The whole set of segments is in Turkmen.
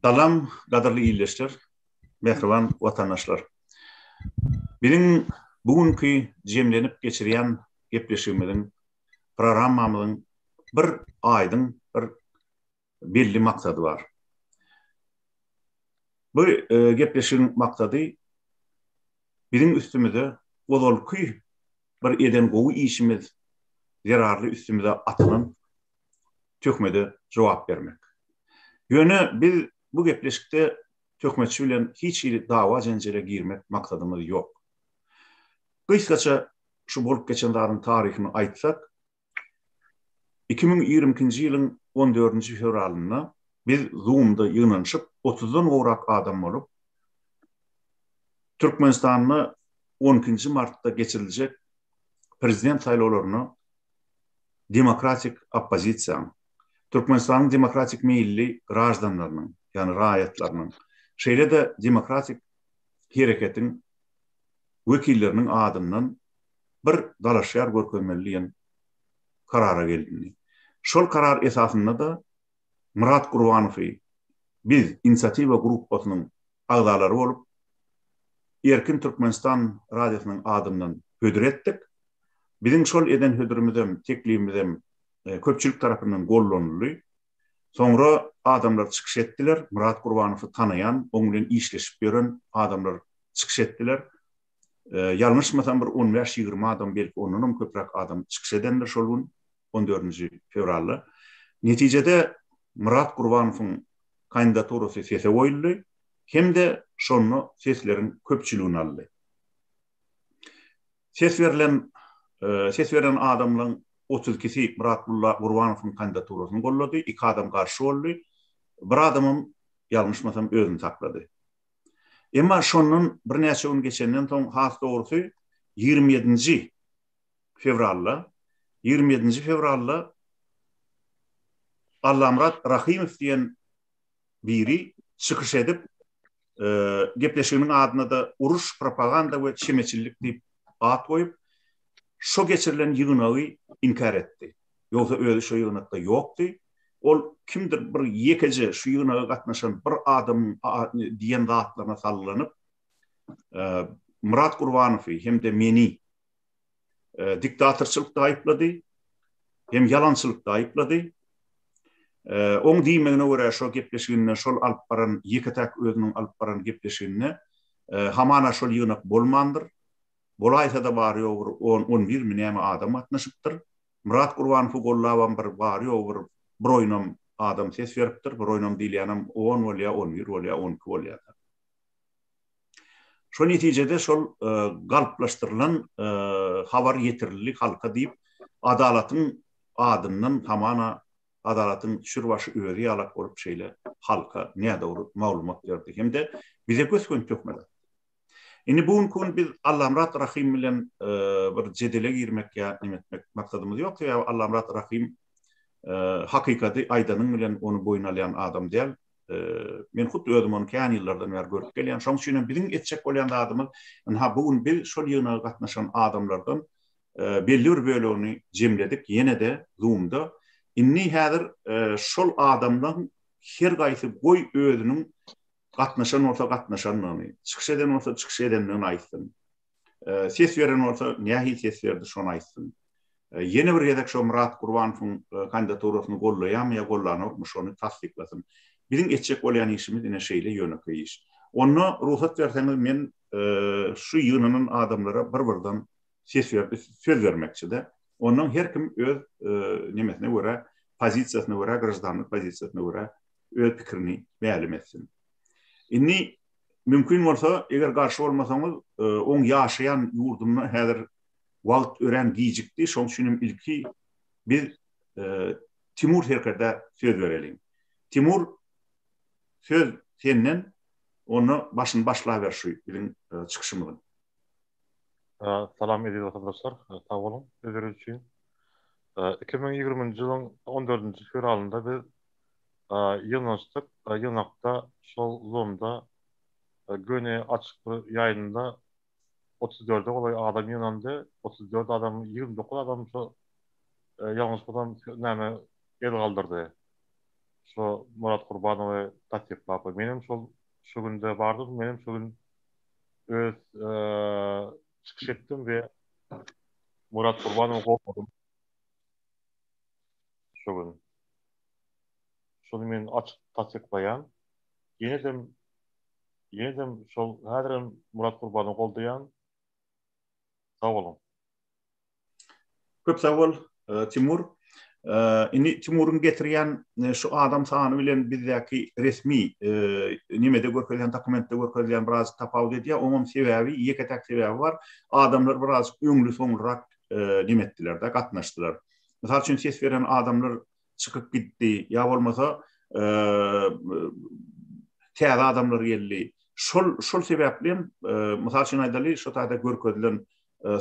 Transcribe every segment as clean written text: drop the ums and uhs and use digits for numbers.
Salam, qadırlı iyleşler, mehriban vatandaşlar. Birin bugünkü jemlenip geçiriyen gepleşigimizin, programmamızın bir aydın bir belli maksadı var. Bu gepleşigin maksadı birin üstümüze ozolky bir eden gowy işimiz zararlı üstümüze atılan tökmede cevap vermek. Yönü biz bu gepleşikte tökmetçi bilen hiç dava janjala girmek maksadımız yok. Kısaca şu bolup geçen dağın tarihini aytsak, 2022 ýylyň 14-nji fevralyna biz Zoom'da ýygnanyşyp 30-dan gowrak adam bolup Türkmenistanyny 12-nji martda geçiriljek prezident saýlawlaryny demokratik oppozisiýa, Türkmenistanyň demokratik meýilli garaşdanlarynyň, ýani raýatlarynyň, şeýle de demokratik hereketiň wekilleriniň adından bir dalaşýar görkezmeliýän karara geldi. Şol karar esasında da Murat Gurbanowy biz inisiativa gruppasynyň agdalary bolup Erkin Türkmenistan radiosynyň adından hödür etdik. Biziň şol eden hödürümizem, teklifimizem köpçülik tarapyndan gollanyldy. Soňra adamlar çykyş etdiler. Murat Gurbanowy tanayan, oň bilen işleşip gören adamlar çykyş etdiler. Ýalňyşmasam bir 15-20 adam, belki ondan köprak adam çykyş edenler şol gün 14-nji fevralda. Netijede Murat Gurbanowyň kandidaturasy sese goýuldy, hem de şonu sesleriň köpçüligini aldy. Ses veren adamlaryň 32-si Murat Gurbanowyň kandidaturasyny gollady, 2 adam garşy boldy. Bir adamym ýalňyşmasam özüni saklady. Emma şonun bir näçe gün geçenden soň has dogrusu 27-nji fevralda Allamrat Rahimow diýen biri çykyş edip gepleşiginiň adyna da uruş, propaganda we şemeçillik diýip at goýup şo geçirilen ýygnagy inkar etdi. Ýogsa özü şo ýygnakda ýokdy. Ol kimdir bir ýekeje şu ýygnaga gatnaşan bir adam diýen zatlaryna sallanyp Murat Gurbanowy hem de meni diktatorçylykda aýplady, hem ýalançylykda aýplady. Oň diýmegine görä şo gepleşiginde şol alyp baran ýeketäk özüniň alyp baran gepleşiginde hamana şol ýygnak bolmandyr. Bolaýsa da bary ýogur 10-11 näme adam atnaşypdyr. Murat Gurbanowy gollawan bir bary ýogur bir oýnam adam ses beripdir, bir oýnam diýilýänam 10 bolýa, 11 bolýa, 12 bolýa. Şo netijede şol galplaşdyrylan habar ýetirildi halka diýip adalatyň adından hamana adalatyň şürbaşy öwri ýalak bolup şeýle halka näde bolup maglumat berdi. Hem de bize göskön tökmedi. Indi bugün biz Allamrat Rahim bilen bir jedele girmek ýa nimetmek maksadymyz ýok. Ýa Allamrat Rahim hakykati aýdanyň bilen onu boyun alýan adam diýil. Men hutda özüm onu kän ýyllardan beri görüp gelýän. Şoň üçin biziň etjek bolýan adamyz, bugün biz şol ýygyna gatnaşan adamlardan belli bir bölegini jemledik. Ýene de Zoom'da. Inni häzir şol adamdan her gaýsy goý özüniň gatnaşanyny, çykyş eden bolsa çykyş edenini aýtsyn. Ses beren bolsa nähili ses berdi şonu aýtsyn. Ýene bir ýedek şo Murat Gurbanowyň kandidaturasyny gollaýan ýa gollanýar, şonu tasdiklasyn. Biziň etjek bolýan işimiz ine şeýle ýönekli iş. Onu ruhsat berseňiz men şu ýygynyň adamlara bir-birden ses berdi, söz bermekçide. Ondan her kim öz nemesine göre, pozisiýasyna göre, graždanlyk pozisiýasyna göre öz pikirini beýan etsin. Inni mümkin bolsa, eger garşy bolmasaňyz, oň ýaşaýan ýurdumda häzir wagt ören giýjikdi. Şoň üçin ilki biz Timur herkerde söz berelim. Timur söz senden onu başla ber şu biziň çykyşymyzy. Salam edip arkadaşlar, sağ olun. Özür için. 2020 ýylyň 14-nji fevralynda biz ýygnanyşdyk. Ýygnakda şol Zoom'da göne açyk ýaýynda 34 golay adam ýygnandy. 34 adam, 29 adam şo ýalňyş bolan näme el galdyrdy. şu Murat Kurbanova taklif bapy. Menem şu günde bardym, menem şu gün öz çıkış etdim ve Murat Kurbanova golladym şu gün. Şunu men açık takliflayan. Yenidem şol häzirem Murat Kurbanova goldayan. Sağ olun. Köp sağ ol Timur. Ini Timur'un getirýän şu adam sany bilen bizdäki resmi nimede görkezlen dokumentde görkezlen biraz tapawut edýär. Onun sebebi ýeketek sebebi bar. Adamlar biraz öňlü soňrak nimetdiler de gatnaşdylar. Mysal üçin ses beren adamlar çykyp gitdi. Ya bolmasa täze adamlar geldi. Şol sebäplen mysal üçin aýdaly şu taýda görkezlen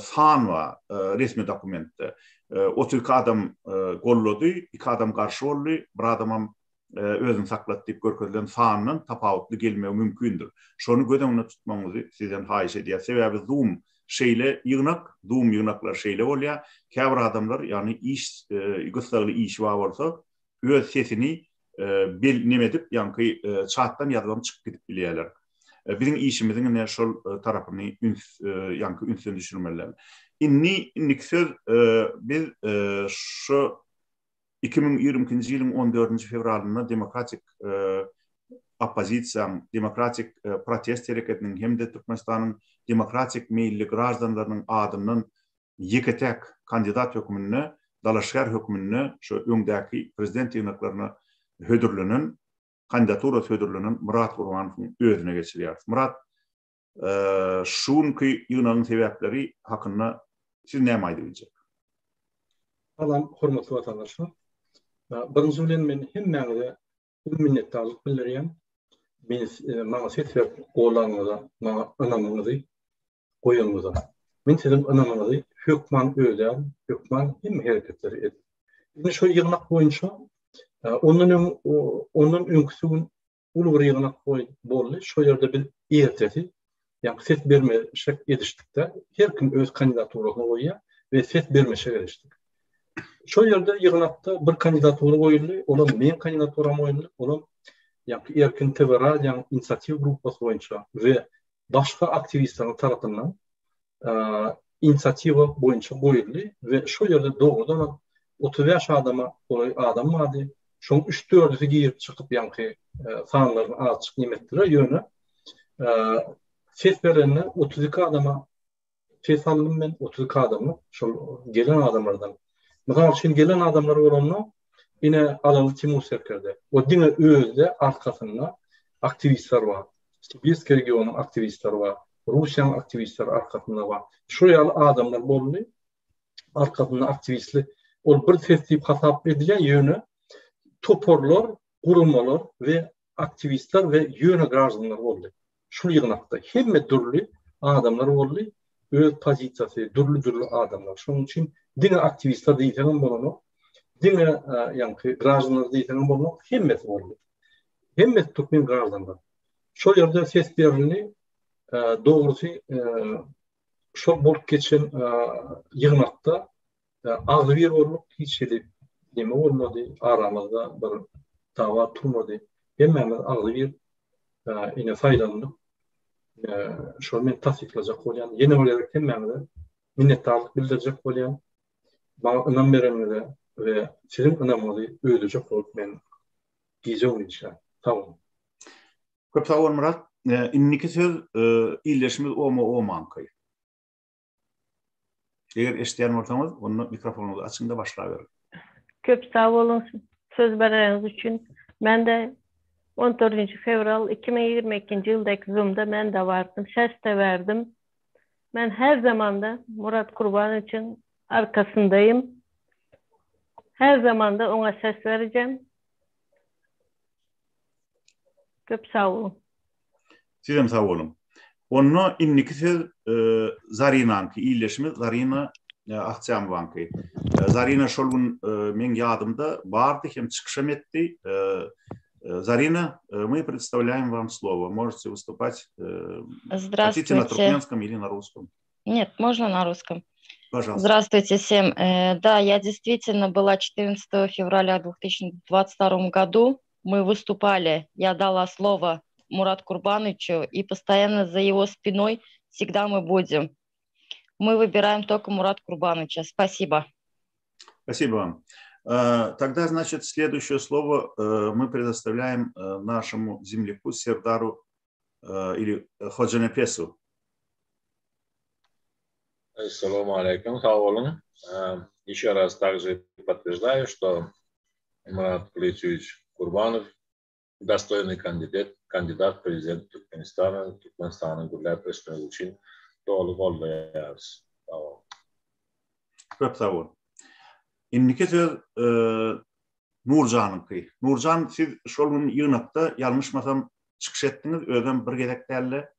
san wa resmi dokumentde 32 adam gollady, 2 adam garşy boldy, bir adamam özüni saklat diýip görkezlen sanyň tapawutly gelmegi mümkindir. Şonu gödäňde tutmaňyzy sizden haýyş edýär. Sebäbi Zoom şeýle ýygnak, Zoom ýygnaklar şeýle bolýar. Käbir adamlar, ýani iş göstərili iş wa bolsa, öz sesini bil nimedip, ýanky chatdan ýazgam çykyp gidip bilýärler. Bizim işimizin ne şol tarapyny ýanky ünsün düşürmeler. İnnik söz biz şu 2020-nji ýylyň 14-nji fevralyna demokratik oppozisiýa, demokratik protest hereketiniň hemde Türkmenistanyň demokratik meýilli grażdanlarynyň adynyň ýeketek kandidat hökümine, dalaşgar hökümine şu öňdäki prezident ýygnaklaryna hödürlenen kandidatura hödürlenen Murat Gurbanowyň özüne geçirýär. Murat şunky ýygnagyň sebäpleri hakynda siz näme aýdyjak? Salam, hormatly watandaşlar. Birinji bilen men hemmäňize minnetdarlyk bildirýän. Men maňa ses berip golaňyza, maňa ynamyňyzy goýanyňyza. Men sizin ynamyňyzy hökman öýdän, hökman hem hereketleri edip. Indi şu ýygnak boýunça onun öňküsün ulu bir ýygnak boldy. Şu ýerde bir ertesi, ýani ses bermeşek edişdikde her kim öz kandidaturasyny goýýar we ses bermeşek edişdik. Şu ýerde ýygnakda bir kandidatura goýuldy, olam men kandidaturam goýuldy, olam ýani Erkin Tebera ýani inisiativ grupasy boýunça we başga aktivistlaryň tarapyndan inisiatiwa boýunça goýuldy we şu ýerde dogrudan 35 adam bardy. Şoň 3-4'ü giyip çykyp ýanky sanlaryny açyk nimetdiler ýöne ses berenler 32 adama ses aldım men 32 adamı şol gelen adamlardan. Mysal üçin gelen adamlar bolanlar ine alaly Timur Serkerde. O diňe özde arkasynda aktivistler bar. Sibirsk regionunyň aktivistleri bar. Russiýanyň aktivistleri arkasynda bar. Şu ýaly adamlar boldy. Arkasynda aktivistler ol bir ses diýip hasap edilýän ýöne toporlar, gurulmalar ve aktivistler ve ýöne grażdanlar boldy. Şu ýygnakda hemme türlü adamlar boldy, öz pozisiýasy, türlü adamlar. Şonuň üçin diňe aktivistler diýilen bolany, diňe ýanky grażdanlar diýilen bolany hemmesi boldy. Hemmesi türkmen grażdanlar. Şol ýerde ses berildi, dogrusy şol bolup geçen ýygnakda agly bir bolluk hiç edip neme olmadı, aramızda bir dava turmadı. Hemmemiz agly bir ine faýdalandyk. Şol men tasdiklajak bolýan, ýene olarak hemmemize minnetdarlyk bildirjek bolýan. Maňa ynam berenlere we sizin ynamyňyzy öýdüjek bolup men diýjek inşallah. Sağ olun. Köp sağ ol Murat. İnniki söz iýleşimiz omanky. Eger eşitýän bolsaňyz, onu mikrofonuňyzy açyň da başlaýar. Köp sağ olun söz bereniz üçün. Ben de 14. fevral 2022 yıldaki Zoom'da ben de vardım. Ses de verdim. Ben her zaman da Murat Kurban için arkasındayım. Her zaman da ona ses vereceğim. Köp sağ olun. Sizem sağ olun. Onu inniki söz Zarinanki iyileşimiz Zarina Akçambanki. Zarina şol gün men ýadymda bardy hem çykyşam etdi. Зарина, мы представляем вам слово. Можете выступать. Здравствуйте. Хотите на туркменском или на русском? Нет, можно на русском. Пожалуйста. Здравствуйте всем. Да, я действительно была 14 февраля 2022 году мы выступали, я дала слово Мурат Курбановичу, и постоянно за его спиной всегда мы будем. Мы выбираем только Мурат Курбановича. Спасибо. Спасибо вам. Тогда, значит, следующее слово мы предоставляем нашему земляку Сердару или Ходжанепесу. Ассаламу алейкум, сау Еще раз также подтверждаю, что Мурат Куличевич Курбанов достойный кандидат в президент Туркменистана, Туркменистан'ın güllep ösmek için doğru kollayarız. Köp sağ ol. İnniki söz Nurcan'ınki. Nurcan, siz şolun yığınakta yanlışmasam çıkış ettiniz. Öden bir gedeklerle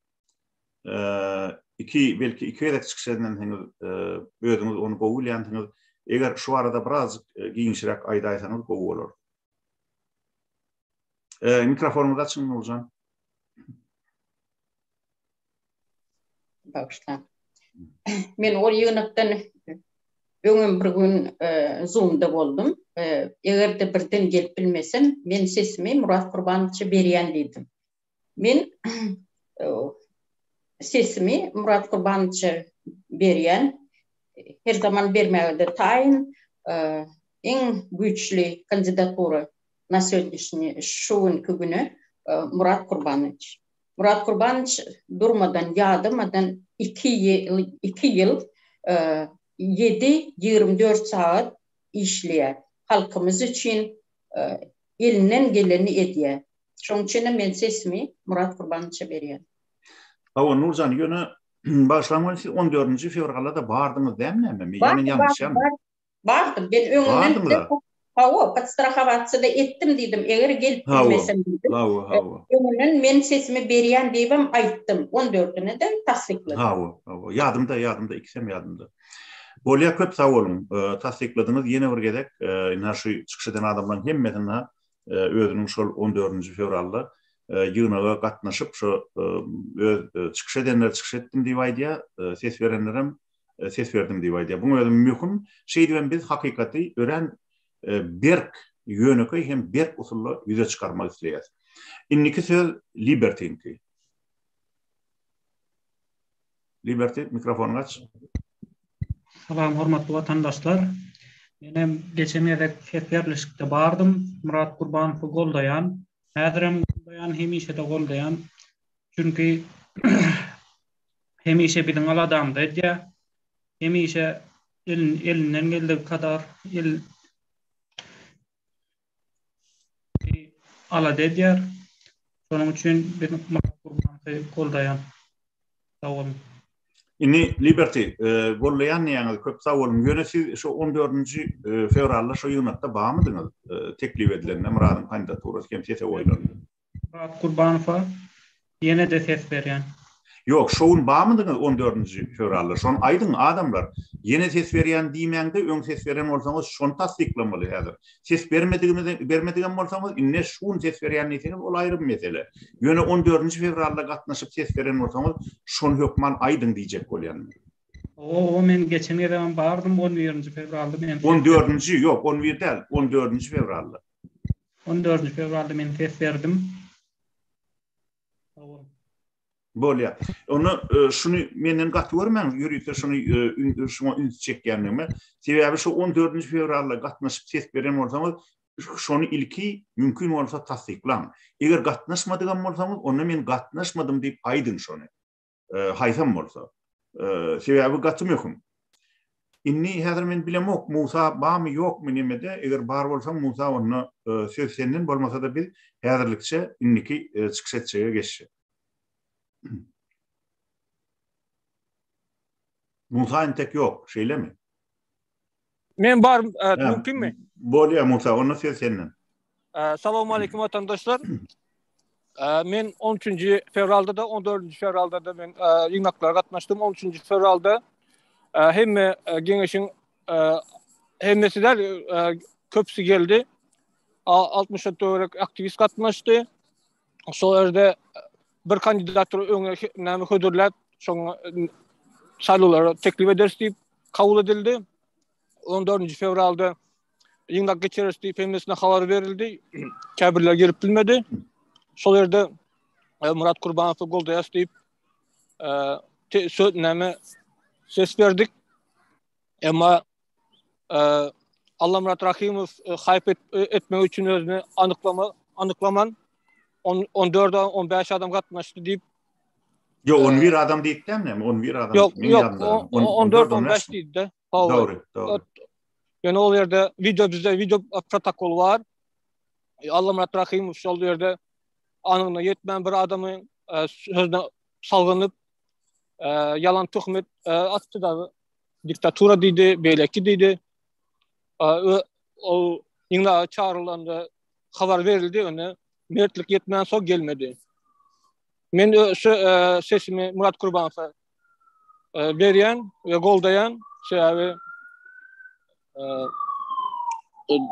belki iki gedek çıkış ediniz. Ödünüz onu kovulayansınız. Eğer şu arada biraz giyinşirek aydaysanız kovulur. Mikrofonumu açın Nurcan. Bağışla. Men o yığınaktan öňüm bir gün Zoom'da boldum. Eger de birden gelip bilmesem, men sesimi Murat Kurbanoviç'a berýän diýdim. Men sesimi Murat Kurbanoviç'a berýän, her zaman bermäge de taýyn, en güýçli kandidatura на сегодняшний шоуынкы günü Murat Kurbanoviç. Murat Kurbanoviç durmadan, yadırmadan 2 yıl 7-24 saat işleýär. Halkymız için elinden geleni edýär. Şoň üçin men sesimi Murat Kurbanoviç'a berýän. Awa Nurcan, ýöne başlamaly 14 fevralda bardyňyz dämmi? Ýani ýalňyşam. Bardım. Ben öňünden подстраховаться da ettim dedim. Eğer gelip bilmesem dedim. Öňünden men sesimi berýän diýip aýtdym. 14'üne de tasdikladım. Ýadymda, ikisem ýadymda. Bolýa köp sag bolun. Tasdikladyňyz ýene bir gedek naşy çykyş eden adamlaryň hemmetine özüniň şol 14 fevralda ýygynaga gatnaşyp şo çykyş edenler çykyş etdim diýip aýdýar, ses berenlerim ses berdim diýip aýdýar. Bu özüm möhüm şey diýen biz hakykaty ören berk yönököy hem berk usulla ýüze çykarmak isleýär. Inniki söz Liberty'nki. Liberty, mikrofonu aç. Salam, hormatly vatandaşlar. Menem geçen ýerde fetberlikde bardym. Murat Kurbanowy goldaýan, häzirem goldaýan, hemişe de goldaýan. Çünki hemişe bilen al adamdy edýär. Hemişe elinden geldiği kadar ala dediyar. Şonuň üçin bir Murat Kurbanowy goldaýan. Sağ olun. Ini Liberty gollayan ýaňy köp sag bolun. Ýöne siz şu 14 fevralda şu ýygnakda barmydyňyz? Teklip edilen Muratyň kandidaturasy kim sese oýlandy? Murat Kurbanowa ýene de ses berýän. Yok, şoun barmydyňyz 14 fevralda? Şon aýdyň adamlar ýene ses berýän diýmände öň ses beren bolsaňyz şonu tasdiklamaly häzir. Ses bermedigen bolsaňyz inne şun ses berýän ýetiňiz ol aýry bir mesele. Ýöne 14 fevralda gatnaşyp ses beren bolsaňyz şonu hökman aýdyň diýjek bolýan. O men geçen ýerde bardym 11 fevralda men. 14 yok, 11 değil, 14 fevralda. 14 fevralda men ses berdim. Bolýar. Onu şunu menden gat görmäň, ýürüýte şunu üns çekýändigime. Sebäbi şu 14 fevralda gatnaşyp ses beren bolsaňyz, şonu ilki mümkin bolsa tasdiklan. Eger gatnaşmadygan bolsaňyz, onu men gatnaşmadym diýip aýdyn şonu. Haýsam bolsa. Sebäbi gatym ýokm. Inni häzir men bilemok, Musa barmy ýokmy nemede? Eger bar bolsa Musa onu söz senden bolmasa da biz häzirlikçe inniki çykyş etjege geçşi. Musa tek yok, şeyle mi? Men bar, mümkün mü? Bolýar Musa, onu söz senden. Salamu aleykum vatandaşlar. Men 13. fevralda da 14. fevralda da men ýygnaklara gatnaşdym. 13. fevralda hemme geňeşiň hemmesiler köpsi geldi. 60'a töwerek aktivist gatnaşdy. Şol ýerde bir kandidatyra öňe näme hödürläp, şoň saýlawlara teklip ederiz diýip kabul edildi. 14 fevralda yıngnak geçeriz deyip hemesine haber verildi. Kabirler girip bilmedi. Şol yerde Murat Kurbanov'u goldayas deyip söyleme ses verdik. Ama Allah Murat Rahimov hayp etmek için özünü anıklaman 14-15 adam katlaştı deyip Yo 11 adam deyip değil mi? 11 adam. Yok 14-15 değil de. Doğru. Yani o yerde video protokol var. Allah Murat Rahimov şol yerde anına yetmeyen bir adamın sözüne salgınıp yalan tuhmet attı da diktatura deydi, beyleki deydi. O yine çağrılandı, haber verildi, öne mertlik yetmeyen son gelmedi. Men sesimi Murat Kurbanov'a veriyen ve goldayan abi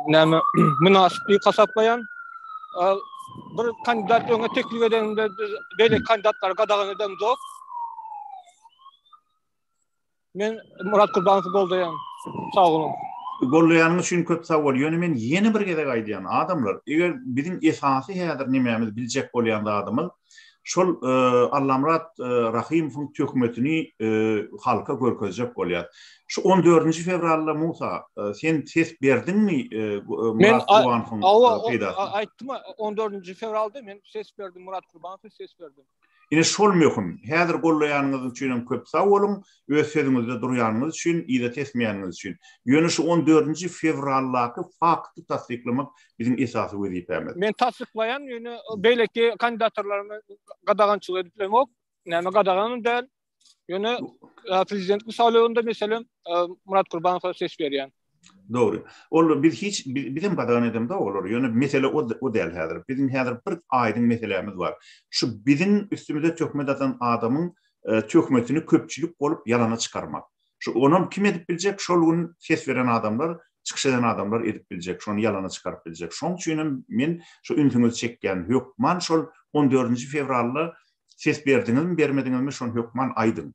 näme münasipli kasaplayan bir kandidat öňe teklif edende beýle kandidatlar gadagan edem zok. Men Murat Kurbanov'u goldayan. Sağ olun. Gollayanın üçün köp sağ ol. Ýöne men ýene bir gede gaýdýan adamlar. Eger biziň esasy häzir nämämiz biljek bolýanda adamyz şol Allah Murat Rahimowyň tökmetini halka görkezjek bolýar. Şu 14 fevralda Musa sen ses berdiňmi Murat Kurbanov'un peýdasy? Aýtdym 14 fevralda men ses berdim, Murat Kurbanov'a ses berdim. Ine şol möhüm. Häzir gollaýanyňyz üçin köp sag bolun, öz sözüňizde durýanyňyz üçin, ýa-da tesmeýäniňiz üçin. Ýöne şu 14 fevraldaky fakty tasdiklamak biziň esasy wezipemiz. Men tasdiklayan ýöne beýleki kandidatlaryny gadagançylyk ediplemok, näme gadaganyň däl. Ýöne prezidentlik saýlawynda meselem Murat Kurbanow'a ses berýän. Doğru. Ol biz hiç bizim gadagan edem de olur. Ýöne mesele o däl häzir. Biziň häzir bir aýdyň meselemiz var. Şu biziň üstümizde tökmet atan adamyň tökmetini köpçülik bolup ýalana çykarmak. Şu onu kim edip biljek? Şol gün ses beren adamlar, çykyş eden adamlar edip biljek, şonu ýalana çykaryp biljek. Şoň üçin men şu üntüňiz çekýän hökman şol 14 fevralda ses berdiňizmi, bermediňizmi şonu hökman aýdym.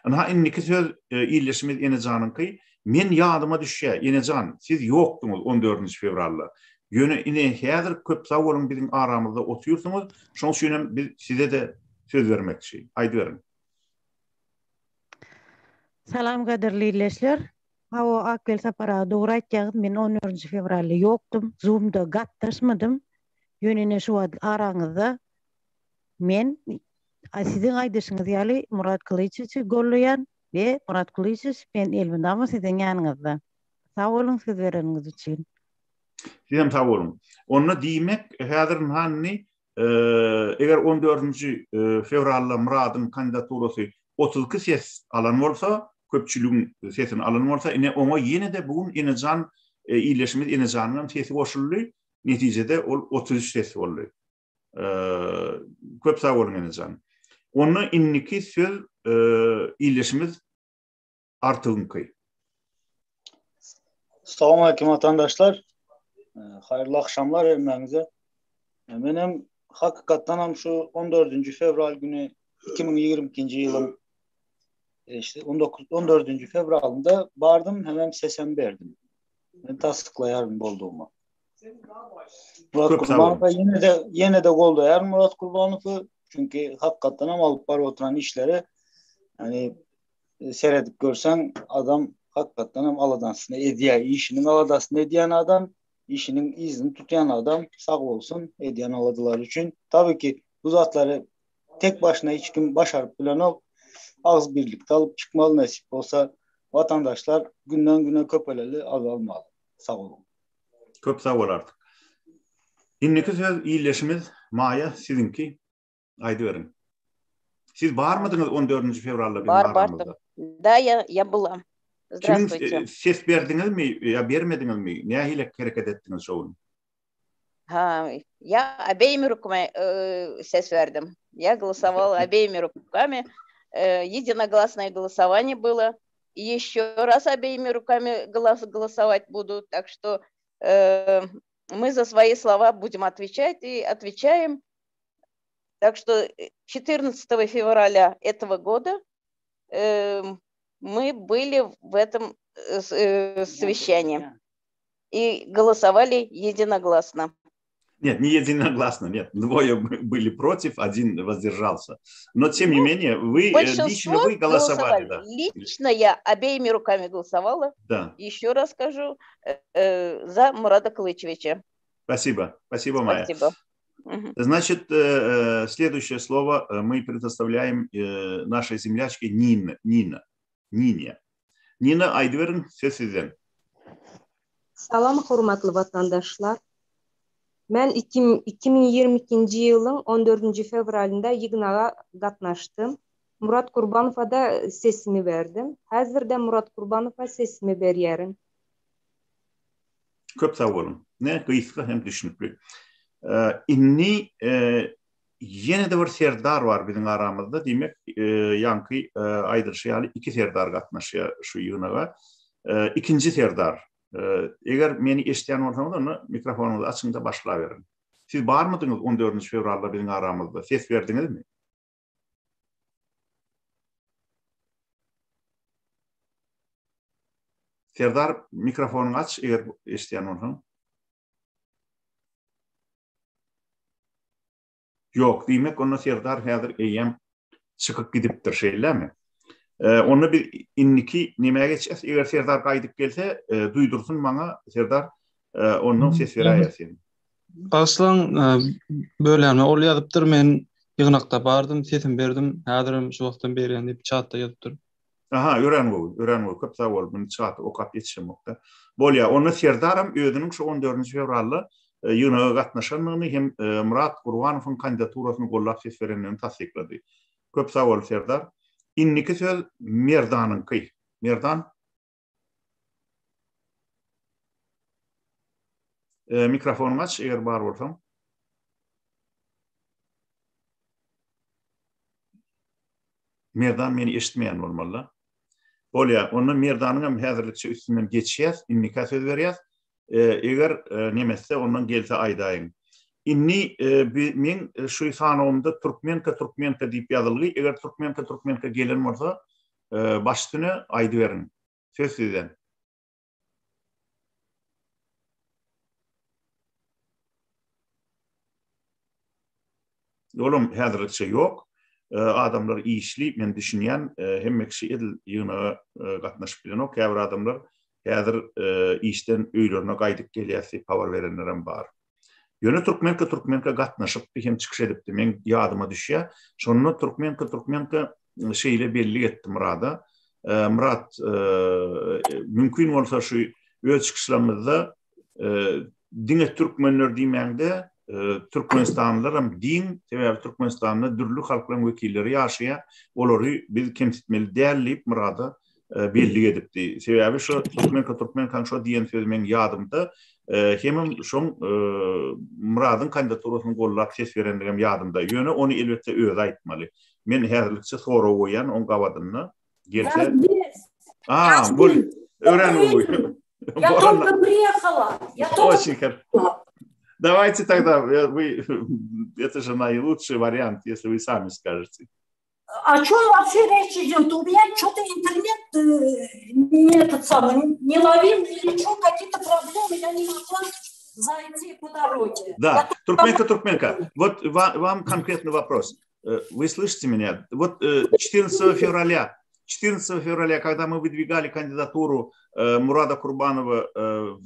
Ana inniki söz ýylyşymyz Enejanyňky. Men ýadyma düşýär. Enejan, siz ýokduňuz 14 fevralda. Ýöne ine häzir köp sag bolun biziň aramyzda oturýarsyňyz. Şoň üçin biz size de söz bermekçi. Aýdy berin. Salam gaderli ýylyşlar. Hawa akvel sapara dogry aýtýaňyz, men 14 fevralda ýokdum. Zoom'da gatnaşmadym. Ýönine şu araňyzda men siziň aýdyşyňyz ýaly Murat Kılıçdarow gollaýan ve Murat Kılıçdarow ben elbindama siziň ýanyňyzda. Sağ olun söz bereniňiz üçin. Sizem sağ olun. Onu diýmek häzir hanny eger 14 fevralda Muratyň kandidaturasy 32 ses alan bolsa, köpçüligiň sesini alan bolsa, ine oňa ýene de bugün Enejan ýylyşymyz Enejanyň sesi goşuldy. Netijede ol 33 ses boldy. Köp sağ olun Enejan. Onu inniki söz ýylyşymyz Artyňky. Assalamu alaikum vatandaşlar. Hayırlı akşamlar hemmeňize. Benim hakykatdan şu 14 fevral günü 2022-nji ýylyň işte 14 fevralında bardım, hemen sesem berdim. Ben tasdiklaýarym boldugymy. Murat Kurbanow'a yine de goldaýar Murat Kurbanow'u, çünkü hakykatdan alyp baryp oturan işleri yani seyredip görsen adam hakykatdan aladansını edýär, işiniň aladasyny edýän adam, işiniň izini tutýan adam sağ bolsun edýän aladylar üçin. Tabii ki bu zatları tek başına hiç kim başaryp bilen ağız birlikte alıp çıkmalı, nasip olsa vatandaşlar günden güne köpeleli azalmalı. Sağ olun. Köp sağ ol artık. İnniki söz ýylyşymyz Maya sizinki. Aýdy berin. Siz bar mıdınız 14 fevralda? Bardım. Da ya была. Здравствуйте. Ses berdiňiz mi ya bermediňiz mi? Nähile hareket etdiňiz şoň? Я обеими руками ses verdim. Я голосовала обеими руками. Единогласное голосование было. И еще раз обеими руками голосовать буду. Так что мы за свои слова будем отвечать и отвечаем. Так что 14 февраля этого года мы были в этом совещании. и голосовали единогласно. Нет, не единогласно, нет. Двое были против, один воздержался. Но, тем не менее, лично вы голосовали. Да. Лично я обеими руками голосовала. Да. Еще раз скажу, за Мурата Кылычевича. Спасибо. Спасибо, Майя. Спасибо. Значит, следующее слово мы предоставляем нашей землячке Нине. Нина Айдверн, söz sizden. Salam, hurmatly vatandaşlar. Ben 2022 yılın 14. fevralında yignaga gatnaştım. Murat Kurbanov'a da sesimi verdim. Hazırda Murat Kurbanov'a sesimi berýärin. Köp sağ olun. Ne kıyıklı hem düşünüklü. İnni yine de bir serdar var bizim aramızda. Demek yankı aydırşayalı iki serdar gatnaşya şu yığınaga. İkinci serdar. Eğer meni eşitleyen olsanız onu mikrofonunuzu açın da başlayıverin. Siz var mıydınız 14. fevralda bizim aramızda? Ses verdiniz mi? Serdar mikrofonunu aç eğer eşitleyen olsanız. Yok demek onu Serdar hazır eyyem çıkıp gidiptir şeyler mi? Onu bir inniki nimeye geçeceğiz. Eğer Serdar kaydıp gelse duydursun bana Serdar onun ses vereysin. Aslan böyle ol yazıptır men yığınakta bardım, sesim berdim. Hazırım şu wagtdan beri ýa-ni chatda yazıptır. Aha, öğren köp sağ ol. Bunu chatda okap yetişemokda. Bolýa, onu Serdaram özüniň şu 14. fevralda yığınaga gatnaşanlygyny hem Murat Gurbanowyň kandidaturasyny gollap ses berenini tasdiklady. Köp sağ ol Serdar. İnniki söz Merdanyňky. Merdan. Mikrofonuny aç eger bar bolsaň. Merdan meni eşitmeýän bolmaly. Bolýa, onu Merdanyň hem häzirlikçe üstünden geçýäs, inniki söz berýäs. Eger nemesse ondan gelse aýdaýyn. Inni men şu sanawymda Türkmenka diýip ýazylgy. Eger Türkmenka gelen bolsa, başyny aýdy berin. Söz sizden. Oğlum häzirlikçe ýok. Adamlar işli, men düşünýän hemmekşi edil ýygyna gatnaşyp bilenok. Käbir adamlar häzir işden öýlerine gaýdyp gelýär, power berenler bar. Yönü Türkmenka gatnaşyp hem çykyş edipdi. Men ýadyma düşýär. Şonu Türkmenka şeýle belli etdi Murada. Murat mümkin bolsa şu öz çykyşlarymyzda diňe türkmenler diýmände Türkmenistanlılar hem din sebäbi Türkmenistanda dürlü halklaryň wekilleri ýaşaýar. Olary biz kemsitmeli dällip Murada belli edipdi. Sebäbi şu Türkmenka şu diýen söz men ýadymda. Hemem şoň Muradyň kandidaturasyny gollap ses berendigem ýadymda. Ýöne onu elbetde öz aýtmaly. Men häzirlikçe sora goýan oň gawadyny gelse. Bu öğren oğlu. Я только приехала. Очень хорошо. Давайте тогда, это же наилучший вариант, если вы сами скажете. О чем вообще речь идет? У меня что-то интернет не ловил или что, какие-то проблемы, я не могла зайти по дороге. Да, Туркменка, вот вам конкретный вопрос. Вы слышите меня? Вот 14 февраля, когда мы выдвигали кандидатуру Мурада Курбанова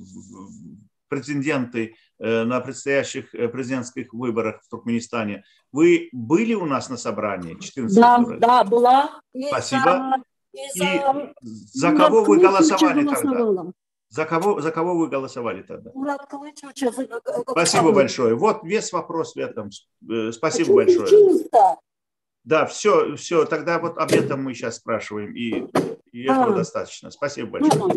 претенденты на предстоящих президентских выборах в Туркменистане. Вы были у нас на собрании 14 февраля? Да, была. Спасибо. И за кого вы голосовали тогда? За кого вы голосовали тогда? Мурат Кылычевича. Спасибо большое. Вот весь вопрос в этом. Спасибо большое. Да, все. Тогда вот об этом мы сейчас спрашиваем. И этого достаточно. Спасибо большое.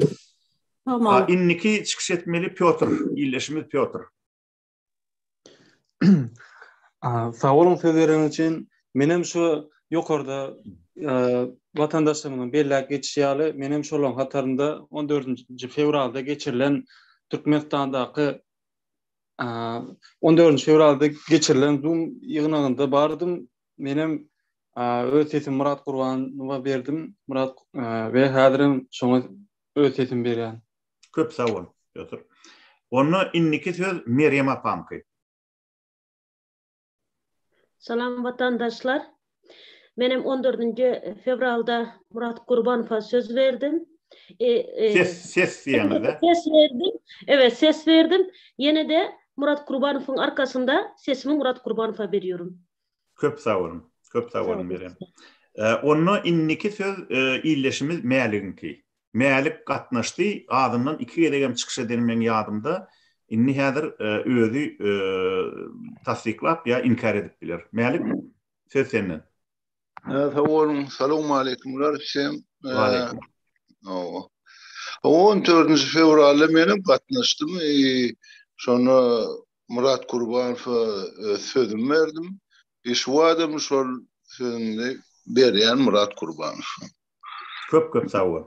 İnniki çıkış etmeli Piotr, illeşimiz Piotr. Sağ olun sözleriniz için. Menem şu yukarıda vatandaşlarımın belli geçişiyalı, menem şu olan hatarında 14. fevralda geçirilen Türkmenistan'daki 14. fevralda geçirilen Zoom yığınağında bardım. Menem öz sesim Murat Kurbanova berdim. Murat ve hadirim şoňa öz sesim berýän. Köp sağ olun Piotr. Onu inniki söz Meryem apamky. Salam vatandaşlar. Benim 14. fevralda Murat Kurbanova söz verdim. Ses yanında. Ses verdim. Evet, ses verdim. Yine de Murat Kurbanov'un arkasında sesimi Murat Kurbanov'a veriyorum. Köp sağ olun. Köp sağ olun Meryem. Onu inniki söz illeşimiz Mäliginki. Mälik gatnaşdy. Adından 2 edegem çykyş edenmen ýadymda. Inni häzir özü tasdiklap ya inkar edip biler. Mälik söz senden. Selamun aleyküm. Aleyküm. 14. fevralda benim katnaştım. Sonra Murat Kurbanova sözüm verdim. Şu adam şol sözünde berýän Murat Kurbanov. Köp sağ ol.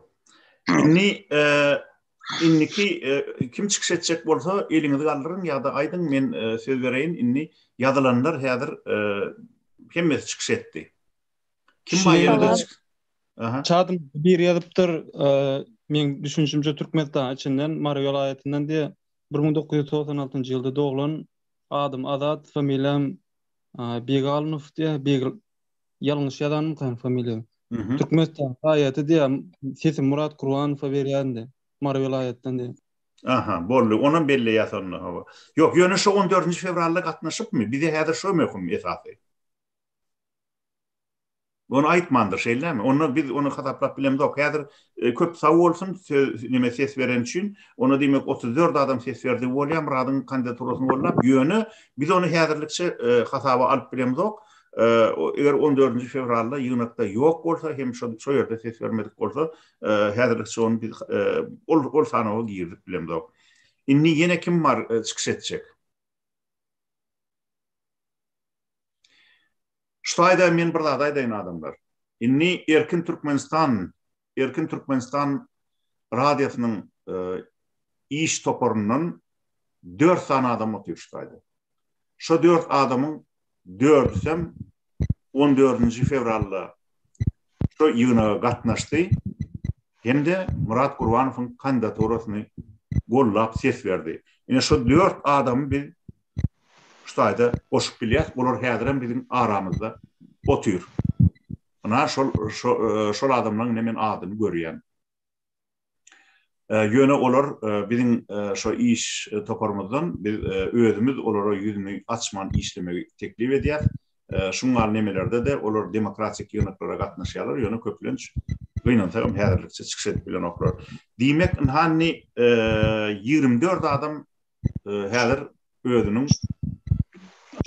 Inniki kim çykyş etjek bolsa eliňizi galdyryn ýa-da aýdyň men söz bereýin. Inni ýazylanlar häzir hemmesi çykyş etdi. Kim baýyrda çyk? Aha. Çadım bir ýazypdyr. Men düşünjümçe Türkmenistan içinden Mary vilayetinden diye 1996-njy ýylda doglan adym Azat, familiýam Begalnov diye ýalňyş ýazanmyň kan familiýam. Türkmenistan vilayeti diye sesim Murat Kurbanova berýärdi. Mary vilayetinden diye. Aha, bolly. Onuň belli ýasanyny. Ýok, ýöne şu 14. fevralda gatnaşypmy? Bize häzir şu möhüm esasy. Onu aýtmandyr şeýlemi? Onu biz onu hataplap bilemdik. Häzir köp sag bolsun nime ses beren üçin. Onu diýmek 34 adam ses berdi bolýar, Muradyň kandidaturasyny gollap ýöne biz onu häzirlikçe hataba alyp bilemdik. Eger 14. fevralda ýygnakda ýok bolsa, hem şu ýerde ses bermedik bolsa, häzirlikçe onu biz ol sanawy girdik bilemdik. Inni ýene kim bar çykyş etjek? Ştaýda men bir zat aýdaýyn adamlar. Inni Erkin Türkmenistan radiosynyň iş toporundan 4 sany adam otyr ştaýda. Şu 4 adamyň 4'sem 14. fevralda şu ýygyna gatnaşdy. Hemde Murat Kurbanowyň kandidaturasyny gollap ses berdi. Ine şu 4 adamy biz ştaýda goşup bilýär. Olar häzirem biziň aramyzda otyr. Ana şol adamlaryň nemen adyny görýän. Ýöne olar biziň şu iş toparmazdan biz özümüz olara ýüzüni açman işlemegi teklif edýär. Şunlar nemelerde de olar demokratik ýöneklara gatnaşýarlar. Ýöne köplenç gynantarym häzirlikçe çykyş edip bilen oklar. Diýmek hanny 24 adam häzir özüniň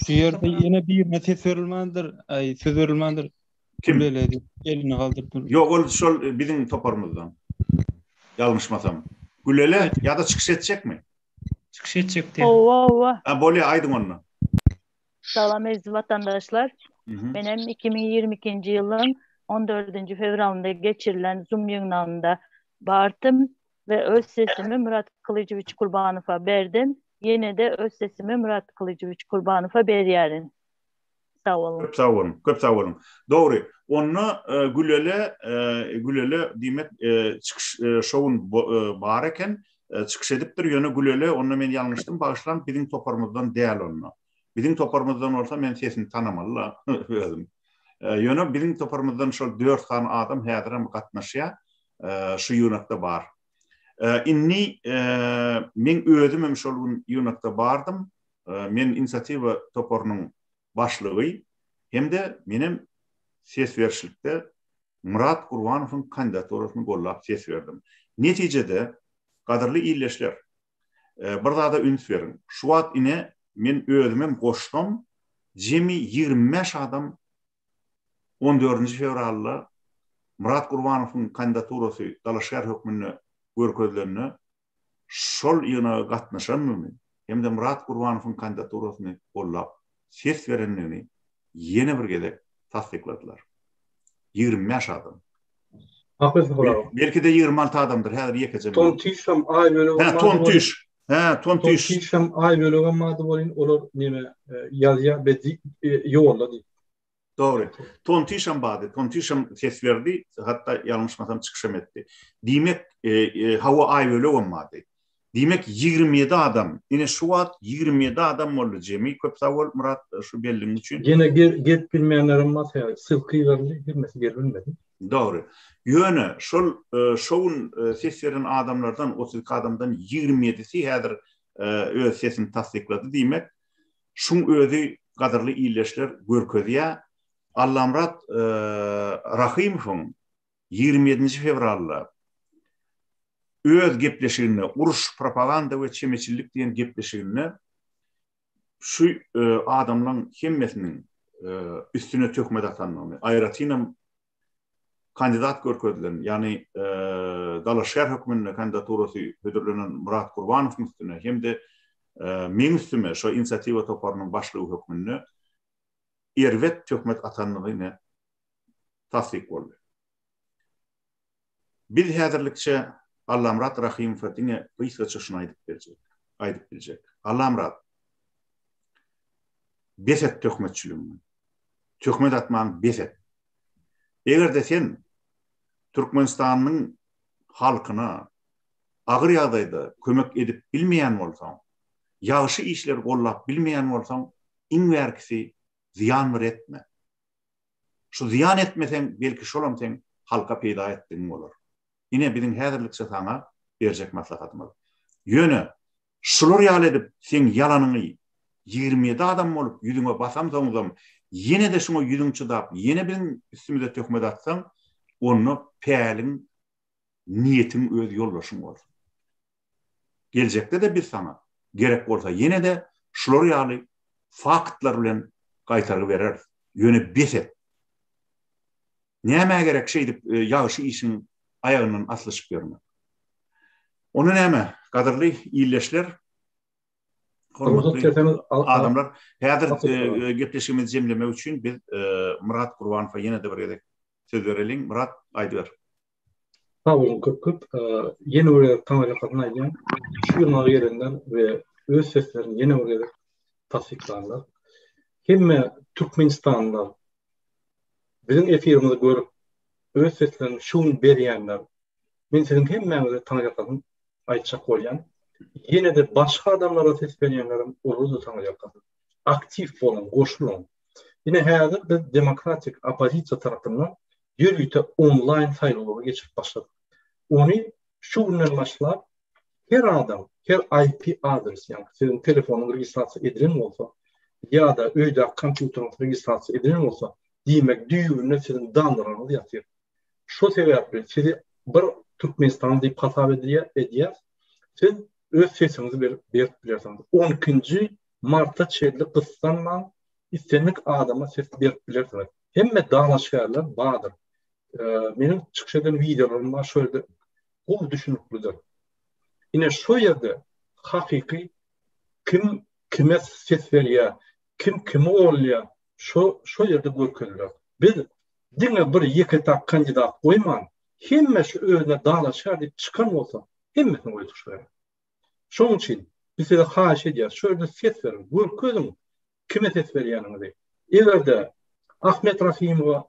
şu ýerde ýene bir mesele verilmendir, söz verilmendir. Kim beledi? Elini galdyrdy. Ýok, ol şol biziň toparmazdan. Ýalňyşmasam. Gülele ya da çykyş etjekmi? Çykyş etjekdi. Bolýa aýdyň onu. Salam aziz vatandaşlar. Benim 2022. yılın 14. fevralında geçirilen Zoom yayınında bardım ve öz sesimi Murat Kılıcıviç Kurbanov'a verdim. Yine de öz sesimi Murat Kılıcıviç Kurbanov'a berýärin. Sağ olun. Köp sağ olun. Doğru. Onu Gülele diýmek çykyş şowun bar eken çykyş edipdir. Ýöne Gülele onu men ýalňyşdym bagyşlan biziň toparmazdan däl onu. Biziň toparmazdan bolsa men sesini tanamaly özüm. Ýöne biziň toparmazdan şol 4 san adam häzirem gatnaşýar. Şu ýönekde bar. Inni men özüm şol ýönekde bardym. Men inisiatiwa toparynyň başlygy hemde menim ses berişlikde Murat Kurbanowyň kandidaturasyny gollap ses berdim. Netijede gadyrly illeşler bir zada üns berin. Şu wagt ine men özümem goşdum. Jemi 25 adam 14. fevralda Murat Kurbanowyň kandidaturasy dalaşýar hökmüne görkezlenýär. Şol ýyna gatnaşanmy? Hemde Murat Kurbanowyň kandidaturasyny gollap ses verenlerini yeni bir gedek tasdikladılar. 25 adam. Belki de 26 adamdır. Häzir ýekece. Tontişam aý bölegi. Tontiş. Tontişam aý bölegi mady bolýan olar neme ýazýa bedi ýolady. Doğru. Tontişam bady. Tontişam ses verdi. Hatta ýalňyşmasam çykyşam etdi. Diýmek hawa aý bölegi bolmady. Demek 27 adam. Yine şu wagt 27 adam boldy jemi. Köp sawol Murat şu belliň üçin. Yine get bilmeyenlerin masaya sılkı verildi, girmesi gelmedi. Doğru. Yöne şoun seslerin adamlardan 32 adamdan 27'si häzir öz sesini tasdiklady diýmek. Şuň özü gadarly illeşler görkezýär. Allamrat Rahimowyň 27 fevralda öz gepleşigini, uruş propaganda we çemeçillik diýen gepleşigini şu adamlaryň hemmesiniň üstüne tökmed atanmagy, aýratynam kandidat görkezdiler. Yani Dala şäher hökümine kandidaturasy hödürlenen Murat Gurbanowyň üstüne hem de men üstüme şu inisiatiwa toparynyň başlygy hökümine erwet tökmet atanmagyny tasdik boldy. Biz häzirlikçe Allamrat Rahimow diňe kysgaça şunu aýdyp biljek. Allamrat beset tökmetçiligini, tökmet atmaň beset. Eger de sen Türkmenistanyň halkyna agyr ýagdaýda kömek edip bilmeýän bolsaň, ýagşy işler gollap bilmeýän bolsaň, iň wärkisi ziyan etme. Şu ziyan etmesen belki şolam sen halka peýda etdiň bolar. Yine bizim häzirlikçe sana berjek maslahatymyz. Yöne şular ýaly edip sen ýalanyňy 27 adam bolup ýüzüňe basam soňuzam, yine de şuňa ýüzüň çydap, yine birin üstümize tökmed atsaň, onu päliň niýetiň öz ýoldaşyň bolar. Geljekde de biz sana gerek bolsa yine de şular ýaly faktlar bilen gaýtaryp berer. Yöne beset. Näme gerek şeýdip ýagşy işiň ayağından aslaşıp görmek. Onu näme? Gadarly illeşler, hormatly adamlar, häzir gepleşigimizi jemleme üçin biz Murat Gurbanowa ýene de bir ýerde söz bereliň. Murat, aýdyber. Sağ olun köp. Yeni bir taňa gatnaýan şu ýylyň ýerinden we öz seslerini yeni bir ýerde tasdiklanlar. Hemme Türkmenistanda bizim efirimizi görüp öz seslerini şuň berýänler. Men sizin hemmäňizi taňýakdym aýtjak bolýan. Yine de başka adamlara ses berýänlerim oluzy taňýakdym. Aktiv bolan, goşulan. Yine häzir biz demokratik opozisiýa tarapyndan ýürüýte online saýlawlara geçip başladyk. Ony şu günden başlap her adam, her IP adres, yani sizin telefonuň registrasiýa edilen bolsa, ya da öýde kompýuteryň registrasiýa edilen bolsa, diýmek düýbüne sizin danlaryňyz ýatyr. Şu sebäple sizi bir Türkmenistan diýip hasap edýär. Siz öz sesinizi berip bilersiňiz. 12 martda çerli kıssanman istenlik adama ses berip bilersiňiz. Hemme dalaşýarlar bardyr. Menim çykyş eden videolarym var şöyle bu düşünüklüdür. Yine şu ýerde hakyky kim kime ses berýär, kim kime bolýar, şu ýerde görkezler. Biz diňe bir ýeki tak kandidat goýman, hemme şu özüne dalaşýar diýip çykan bolsa, hemmesini goýdyk şu ýere. Şoň üçin biz de haýyş edýär, şöyle ses berin, görkezim kime ses berýäniňizi. Egerde Ahmet Rahimowa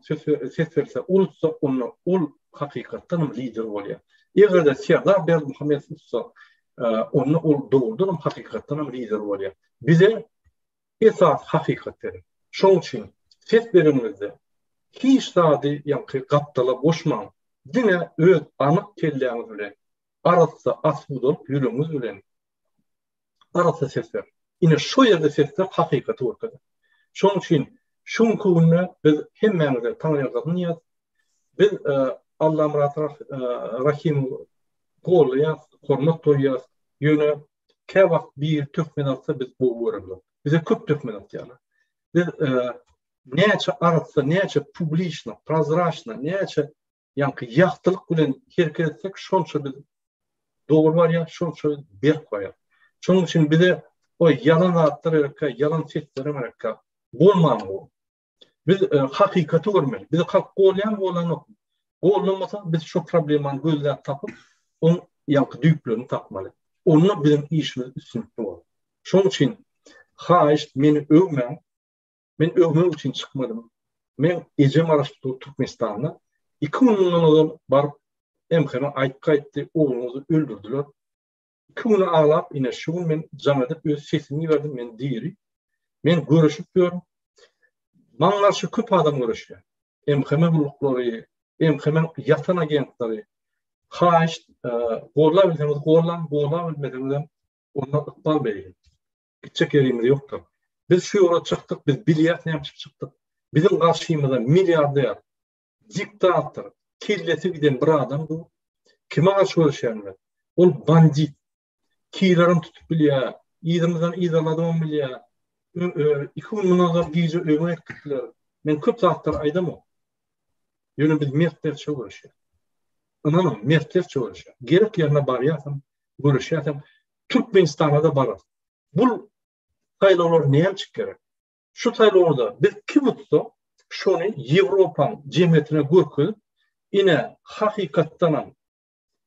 ses berse, ulutsa onu ul hakykatdan lider bolýar. Egerde Serdar Berdimuhammed tutsa, onu ul dogrudan hakykatdan lider bolýar. Bize esas hakykat berip. Şoň üçin ses berimizde hiç sady ýa-da gatdala boşmaň. Dine öz anyk kelläňiz bilen arasy asbudulup ýürüňiz bilen arasy sesler. Ine şu ýerde sesler hakykaty görkezýär. Şoň üçin şuň kunna biz hemmämize taňýardyk. Biz Allamrat Rahimow goýýar, hormat goýýar. Ýöne käwagt bir tökmen atsa biz bu görürdik. Bize köp tökmen atýarlar. Biz näçe arasy, näçe publiçna, prozraçna, näçe ýa-da ýagtylyk bilen hereket etsek, şonça biz dogry bar ýa, şonça berip goýar. Şoň üçin bize o yalan atdyrýarka, yalan sesleremekka bolmagy bu. Biz hakykaty görmeli. Biz hak bolýan bolany bolmasa biz şu problemany gözläp tapyp, on ýa-da düýplerini tapmaly. Onu bizim işimiz üstünlükde var. Şoň üçin haýyş meni övme, men övme üçin çykmadym. Men ejem araşdyrdy Türkmenistanda. 2 günden bar emkana aýtdy, oğlunuzu öldürdüler. Kunu ağlap ine şun men jamadyp öz sesini verdim men diri. Men görüşüp görüm. Manlar şu köp adam görüşüyor. Emkeme bulukları, emkeme yatan agentleri. Haş, gorla bilmemiz, gorla bilmemiz ondan ıkbal beyim. Gidecek yerimiz yoktur. Biz şu yola çıktık, biz bilyat ne çıktık. Bizim karşımızda milyarder, diktatör, kirleti giden bir adam bu. Kime karşı görüşüyor? O bandit. Kilerim tutup biliyor. İyidimizden iyidaladığım biliyor. 2 münazar giyce ömür ettikler. Men köp zatlar aydam o. Yönü biz mertler çok görüşüyor. Anam mertler çok görüşüyor. Gerek yerine barıyasam, görüşüyorsam Türkmenistan'a da barar. Bu sayılar neyem çıkıyor? Şu sayılarda biz kim tutsa şunu Avrupa cemiyetine görkülüp yine hakikatten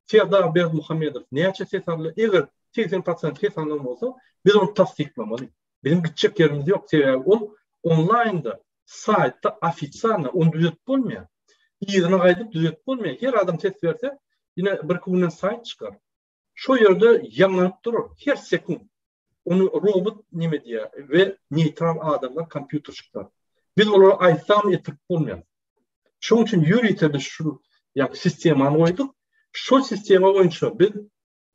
Teodor Berg Muhammedov neyce setarlı eğer 80% setarlı olsa biz onu tasdiklemeliyim. Bizim gidecek yerimiz yok. O online'da, saytta, afisana onu düzelt olmuyor. İyidine kaydıp düzelt olmuyor. Her adam ses verse yine bir kumunun sayt çıkar. Şu yerde yanlanıp durur. Her sekund. Onu robot nime diye ve neutral adamlar kompüter çıkar. Biz onları aysan etip olmuyor. Şunun için yürüyte biz şu sistemi koyduk. Şu sistemi boyunca biz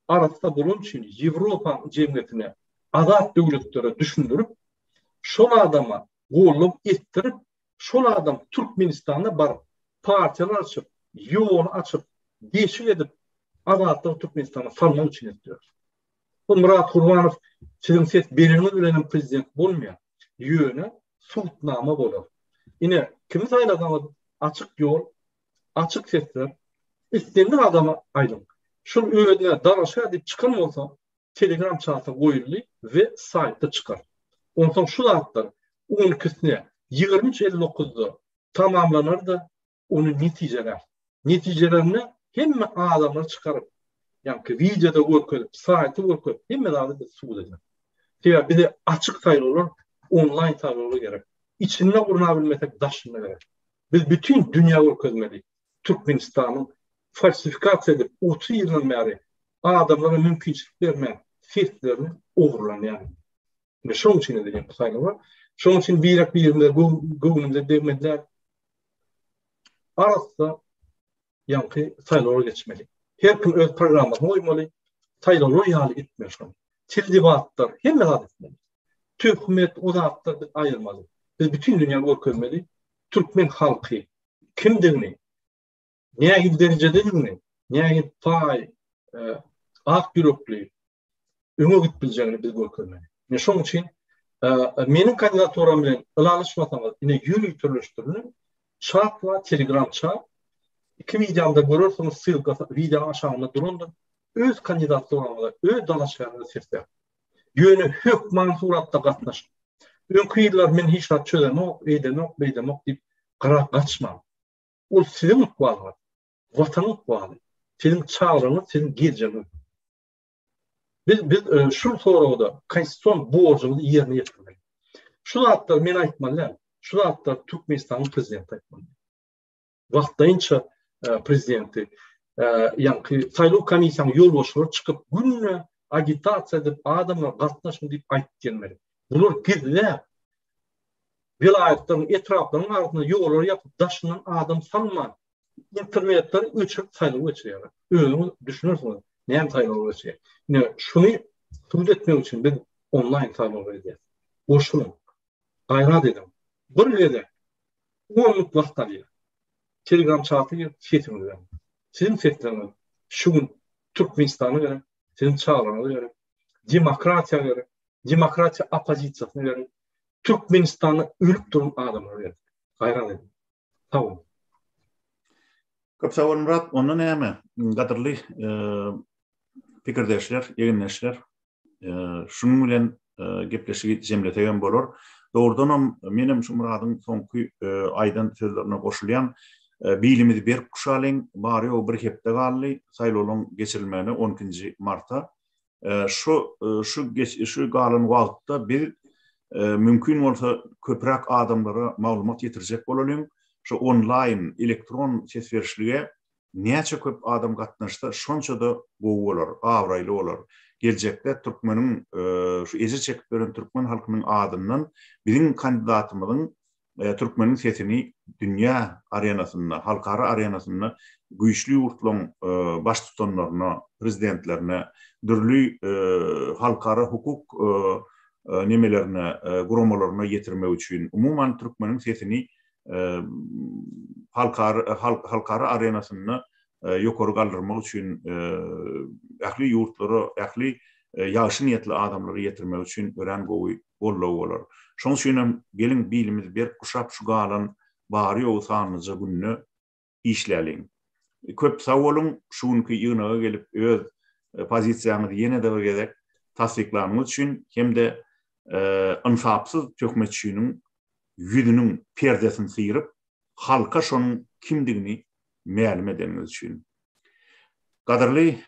arasında bulun için Avrupa cemiyetine azat devletlere düşündürüp şol adama golum ettirip şol adam Türkmenistan'da bar partiyalar açıp yol açıp değişik edip azatlı Türkmenistan'a salmak için istiyor. Bu Murat Kurbanov sizin ses belirli ürenen prezident olmuyor. Yöne sultnama olur. Yine kimi sayıladan açık yol, açık sesler istendiği adama aydın. Şu öğüdüne daraşa edip çıkan olsa Telegram çağatı koyulur ve saytta çıkar. Ondan sonra şu dağıtlar 12'sine 23.59'da tamamlanır da onun neticelerini hem adamlar çıkarıp yani videoda görkülüp, saytta görkülüp hem de adı suud edilir. Bir de açık sayılı olur, online sayılı olur gerek. İçinde kurunabilmek daşınma gerek. Biz bütün dünya görkülmeliyiz. Türkmenistan'ın falsifikasyon edip 30 yıldan beri adamlara mümkünçülük vermeyen seslerini uğurlan yani. Ve şunun için edeceğim bu sayılı var. Şunun için bir yerinde Google'da demediler. Arasında yankı sayılı geçmeli. Her kim öz programına uymalı, sayılı yali etmiyor şunu. Tildivatlar hem de etmeli. Türkmet uzatlar ayırmalı. Biz bütün dünya görkülmeli. Türkmen halkı kimdiğini, neye derecede neye pay, ak yürekli, ümit bileceğini biz görkülmeli. Ne şunun için benim kandidaturam bilen ılalışmasamız yine yürü türlüştürünü chat ve telegram chat. İki videomda görürsünüz sığılgasa video aşağında durundur. Öz kandidaturamda, öz dalaşlarında sesler. Yönü hükman suratta katlaşın. Önkü yıllar men hiç rat çözemok, eydemok, beydemok deyip kara kaçmam. O sizin mutluğu, vatanın mutluğu, sizin çağrınız, sizin gireceğiniz. Biz şu soruda konstitusyon borcumuzu yerine getirmeliyiz. Şu zatlar men aytmalar, şu zatlar Türkmenistan'ın prezidenti aytmalar. Vaxtayınca prezidenti, yani saylı komisyon yol boşluğu çıkıp günle agitasiya edip adamlar katlaşın deyip ayıp gelmeli. Bunlar gizler. Vilayetlerin etraflarının ardına yolları yapıp daşınan adam salma. İnternetleri uçup sayılı geçiyor. Öyle düşünürsünüz. Neyem sayılı geçiyor? Yani şunu suud etmek için biz online sayılı edeceğiz. Boşunun. Gayrat edin. Bir yerde 10 minut vakit alıyor. Telegram çağatı sesini verin. Sizin sesleriniz şu gün Türkmenistan'a göre, sizin çağrınıza göre, demokrasiya göre, demokrasiya opozisiyasına göre, Türkmenistan'ı ölüp durum adamlara göre. Gayrat edin. Tamam. Köp sağ olun Murat. Ondan neyme? Qadırlı pikirdeşler, eginleşler. Şunun bilen gepleşigi jemletegen bolor. Doğrudan menim şu Murat'ın sonku aydan sözlerine koşulayan bilimizi bir kuşalın bari o bir hepte galli saylolun geçirilmeni 12. Mart'a şu galın vaqtda bir mümkün olsa köprek adamlara malumat yetirecek bolalım. Şu online elektron ses verişlige neçe köp adam katnaşsa şonça da gow bolar, avraylı olur. gelecekde Türkmenin şu ezi çekip gören Türkmen halkının adından bizim kandidatımızın Türkmenin sesini dünya arenasında, halkara arenasında güýçlü urtlon baş tutanlarına, prezidentlerine, dürlü halkara hukuk nemelerine, guramalarına getirme üçin umuman Türkmenin sesini halkara arenasında yukarı kaldırmak için ähli yurtları, ähli ýaşy niyetli adamları getirmek için ören gollaw bolar. Şoň üçin gelin bilimiz bir kuşap şu galan bary ýowsanyjy günni işläliň. Köp sag bolun, şuňky ýynaga gelip öz pozisiýaňyzy ýene-de gerek tasdiklanyş üçin hemde insapsyz tökmetçiniň ýüzüniň perdesini syryp halka şonuň kimdigini ma'lum edeniz üçin. Gaderli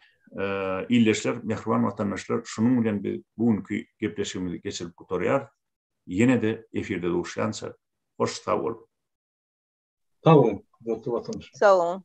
illeşler, mehriban vatandaşlar, şunun bilen biz bugünkü gepleşigimizi geçirip gutarýar. Ýene-de efirde duruşýança hoş sag bolun. Sag bolun, vatandaşlar. Sag olun.